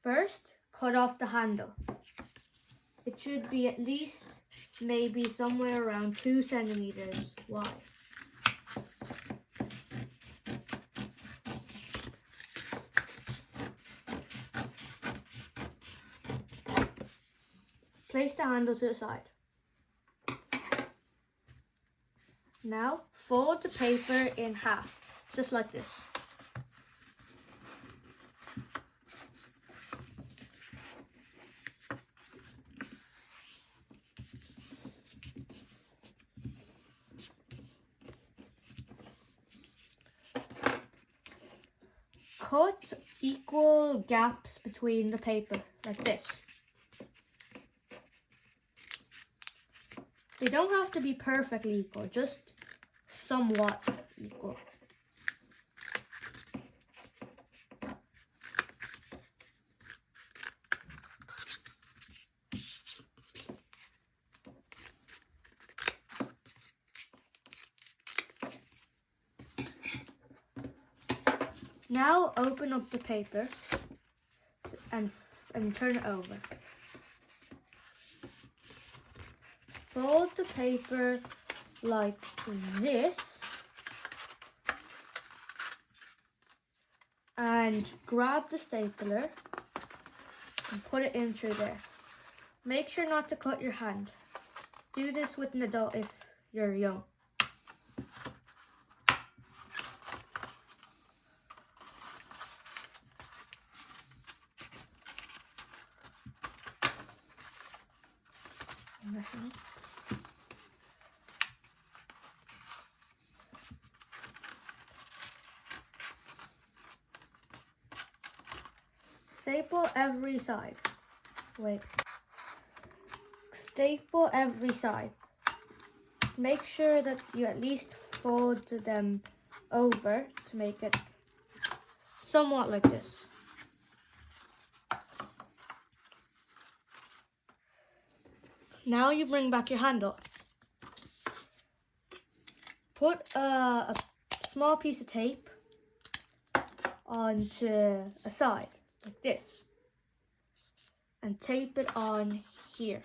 First, cut off the handle. It should be at least maybe somewhere around 2 centimeters wide. Place the handle to the side. Now fold the paper in half, just like this. Cut equal gaps between the paper, like this. They don't have to be perfectly equal, just somewhat equal. Now open up the paper and turn it over. Fold the paper like this and grab the stapler and put it in through there. Make sure not to cut your hand. Do this with an adult if you're young. Staple every side. Staple every side. Make sure that you at least fold them over to make it somewhat like this. Now you bring back your handle. Put a small piece of tape onto a side, like this. And tape it on here.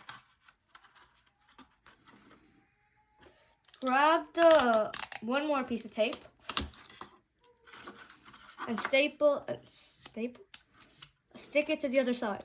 Grab one more piece of tape and stick it to the other side.